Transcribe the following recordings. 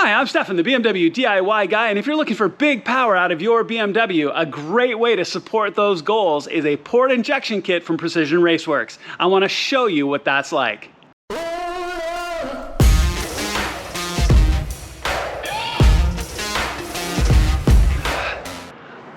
Hi, I'm Stefan, the BMW DIY guy, and if you're looking for big power out of your BMW, a great way to support those goals is a port injection kit from Precision Raceworks. I want to show you what that's like.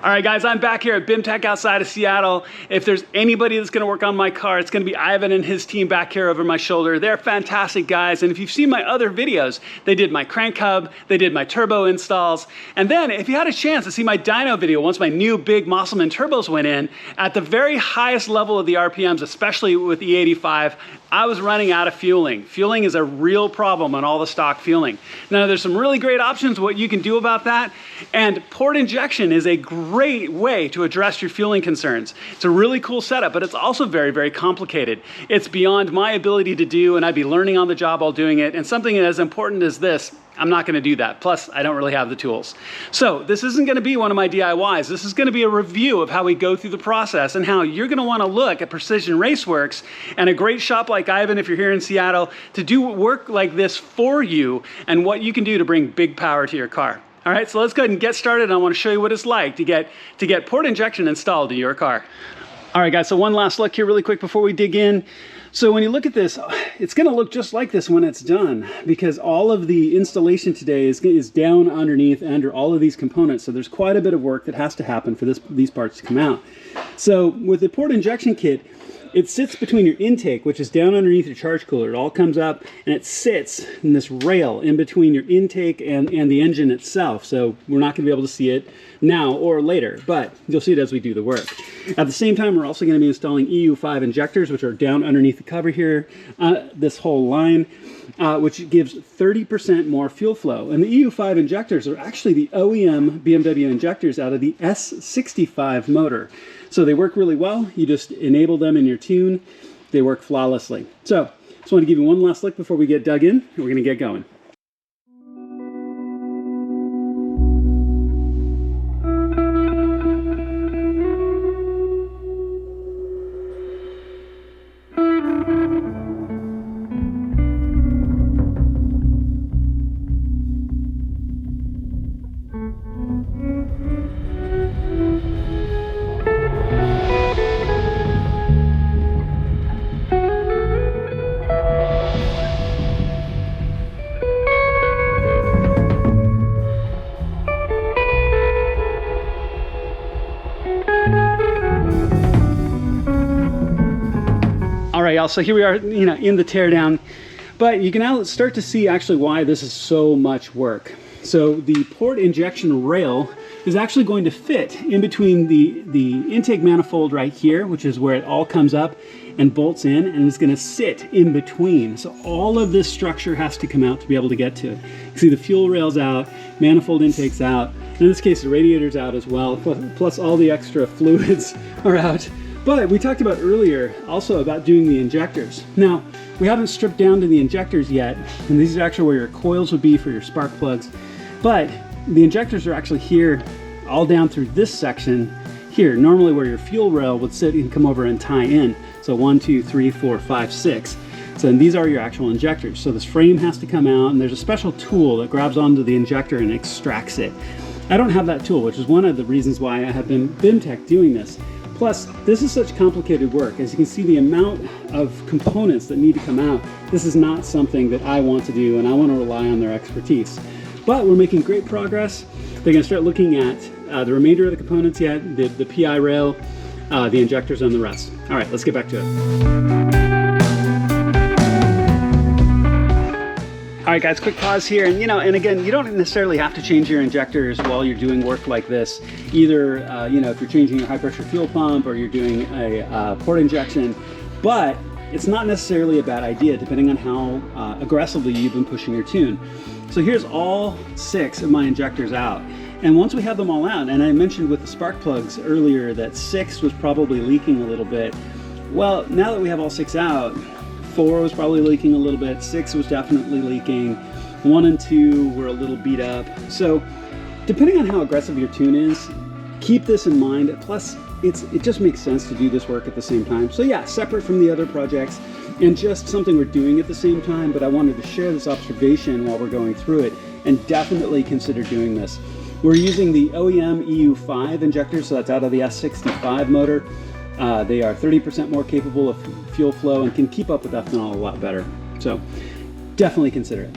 All right, guys, I'm back here at BIMTech outside of Seattle. If there's anybody that's gonna work on my car, it's gonna be Ivan and his team back here over my shoulder. They're fantastic guys, and if you've seen my other videos, they did my crank hub, they did my turbo installs, and then if you had a chance to see my dyno video, once my new big Musselman turbos went in, at the very highest level of the RPMs, especially with E85, I was running out of fueling. Fueling is a real problem on all the stock fueling. Now, there's some really great options what you can do about that, and port injection is a great way to address your fueling concerns. It's a really cool setup, but it's also very, very complicated. It's beyond my ability to do, and I'd be learning on the job while doing it, and something as important as this, I'm not gonna do that. Plus, I don't really have the tools. So this isn't gonna be one of my DIYs. This is gonna be a review of how we go through the process and how you're gonna wanna look at Precision Raceworks and a great shop like Ivan, if you're here in Seattle, to do work like this for you and what you can do to bring big power to your car. All right, so let's go ahead and get started. I wanna show you what it's like to get port injection installed in your car. All right, guys, so one last look here really quick before we dig in. So when you look at this, it's gonna look just like this when it's done, because all of the installation today is down underneath under all of these components. So there's quite a bit of work that has to happen for these parts to come out. So with the port injection kit, it sits between your intake, which is down underneath your charge cooler. It all comes up and it sits in this rail in between your intake and the engine itself. So we're not gonna be able to see it now or later, but you'll see it as we do the work. At the same time, we're also gonna be installing EU5 injectors, which are down underneath the cover here, this whole line, which gives 30% more fuel flow. And the EU5 injectors are actually the OEM BMW injectors out of the S55 motor. So they work really well. You just enable them in your tune. They work flawlessly. So just want to give you one last look before we get dug in, and we're going to get going. All right, y'all, so here we are, in the teardown, but you can now start to see actually why this is so much work. So the port injection rail is actually going to fit in between the intake manifold right here, which is where it all comes up and bolts in, and it's going to sit in between. So all of this structure has to come out to be able to get to it. You see the fuel rail's out, manifold intake's out, in this case the radiator's out as well, plus all the extra fluids are out. But we talked about earlier also about doing the injectors. Now, we haven't stripped down to the injectors yet, and these are actually where your coils would be for your spark plugs. But the injectors are actually here, all down through this section here, normally where your fuel rail would sit and come over and tie in. So 1, 2, 3, 4, 5, 6. So and these are your actual injectors. So this frame has to come out, and there's a special tool that grabs onto the injector and extracts it. I don't have that tool, which is one of the reasons why I have been BIMTech doing this. Plus, this is such complicated work. As you can see, the amount of components that need to come out, this is not something that I want to do, and I want to rely on their expertise. But we're making great progress. They're going to start looking at the remainder of the components yet, the PI rail, the injectors, and the rest. All right, let's get back to it. All right, guys, quick pause here. And again, you don't necessarily have to change your injectors while you're doing work like this. Either, if you're changing a high pressure fuel pump or you're doing a port injection, but it's not necessarily a bad idea depending on how aggressively you've been pushing your tune. So here's all 6 of my injectors out. And once we have them all out, and I mentioned with the spark plugs earlier that 6 was probably leaking a little bit. Well, now that we have all 6 out, 4 was probably leaking a little bit, 6 was definitely leaking, 1 and 2 were a little beat up. So depending on how aggressive your tune is, keep this in mind. Plus, it just makes sense to do this work at the same time. So yeah, separate from the other projects and just something we're doing at the same time, but I wanted to share this observation while we're going through it and definitely consider doing this. We're using the OEM EU5 injectors, so that's out of the S55 motor. They are 30% more capable of fuel flow and can keep up with ethanol a lot better. So definitely consider it.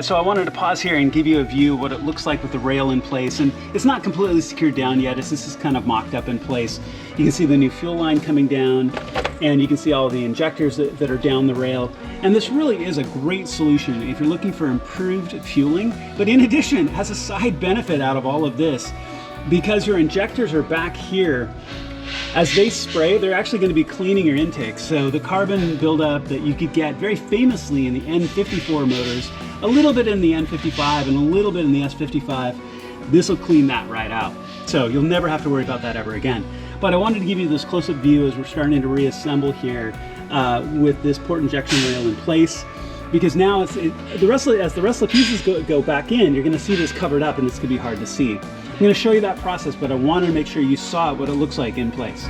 So I wanted to pause here and give you a view of what it looks like with the rail in place. And it's not completely secured down yet, as this is kind of mocked up in place. You can see the new fuel line coming down, and you can see all the injectors that are down the rail. And this really is a great solution if you're looking for improved fueling. But in addition, it has a side benefit out of all of this. Because your injectors are back here, as they spray, they're actually going to be cleaning your intake. So the carbon buildup that you could get very famously in the N54 motors, a little bit in the N55 and a little bit in the S55, this will clean that right out. So you'll never have to worry about that ever again. But I wanted to give you this close-up view as we're starting to reassemble here with this port injection rail in place. Because now as the rest of the pieces go back in, you're going to see this covered up and it's going to be hard to see. I'm going to show you that process, but I wanted to make sure you saw what it looks like in place.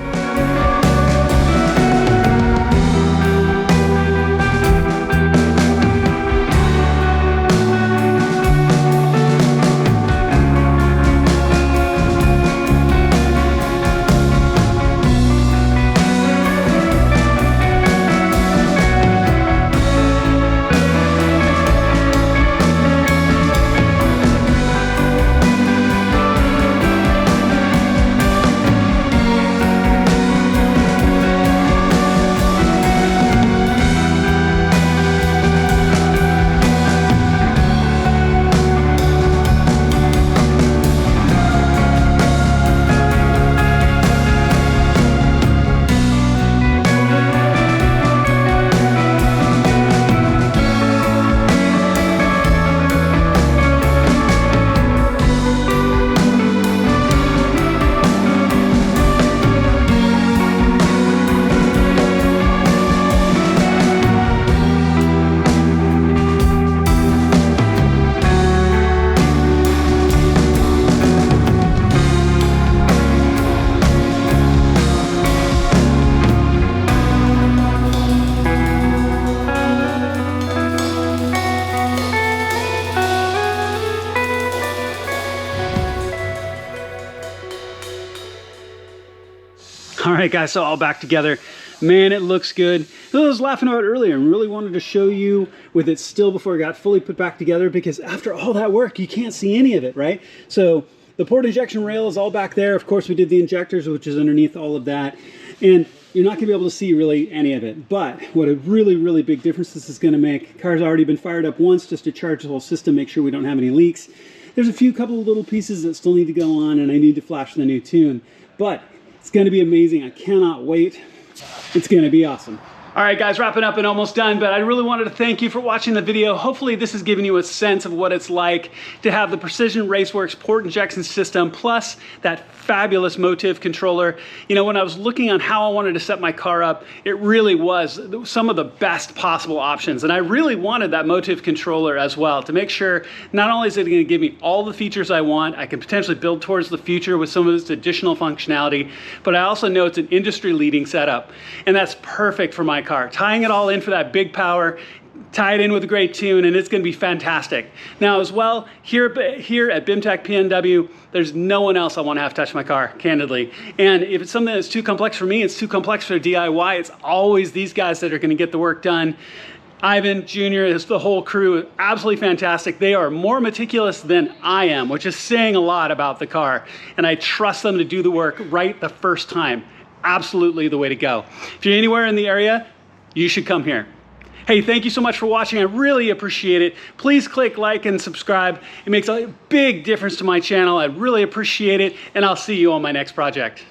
All right, guys, so all back together. Man, it looks good. I was laughing about it earlier and really wanted to show you with it still before it got fully put back together, because after all that work, you can't see any of it, right? So the port injection rail is all back there. Of course, we did the injectors, which is underneath all of that. And you're not gonna be able to see really any of it. But what a really, really big difference this is gonna make. Car's already been fired up once just to charge the whole system, make sure we don't have any leaks. There's a couple of little pieces that still need to go on, and I need to flash the new tune. But it's gonna be amazing. I cannot wait. It's gonna be awesome. All right, guys, wrapping up and almost done, but I really wanted to thank you for watching the video. Hopefully this has given you a sense of what it's like to have the Precision Raceworks port injection system plus that fabulous Motiv controller. You know, when I was looking on how I wanted to set my car up, it really was some of the best possible options. And I really wanted that Motiv controller as well to make sure not only is it gonna give me all the features I want, I can potentially build towards the future with some of this additional functionality, but I also know it's an industry-leading setup. And that's perfect for my car. Tying it all in for that big power, tie it in with a great tune, and it's going to be fantastic. Now as well, here at BIMTech BMW, there's no one else I want to have touch my car, candidly. And if it's something that's too complex for me, it's too complex for DIY, it's always these guys that are going to get the work done. Ivan, Junior, the whole crew, absolutely fantastic. They are more meticulous than I am, which is saying a lot about the car. And I trust them to do the work right the first time. Absolutely the way to go. If you're anywhere in the area, you should come here. Hey, thank you so much for watching. I really appreciate it. Please click like and subscribe. It makes a big difference to my channel. I really appreciate it, and I'll see you on my next project.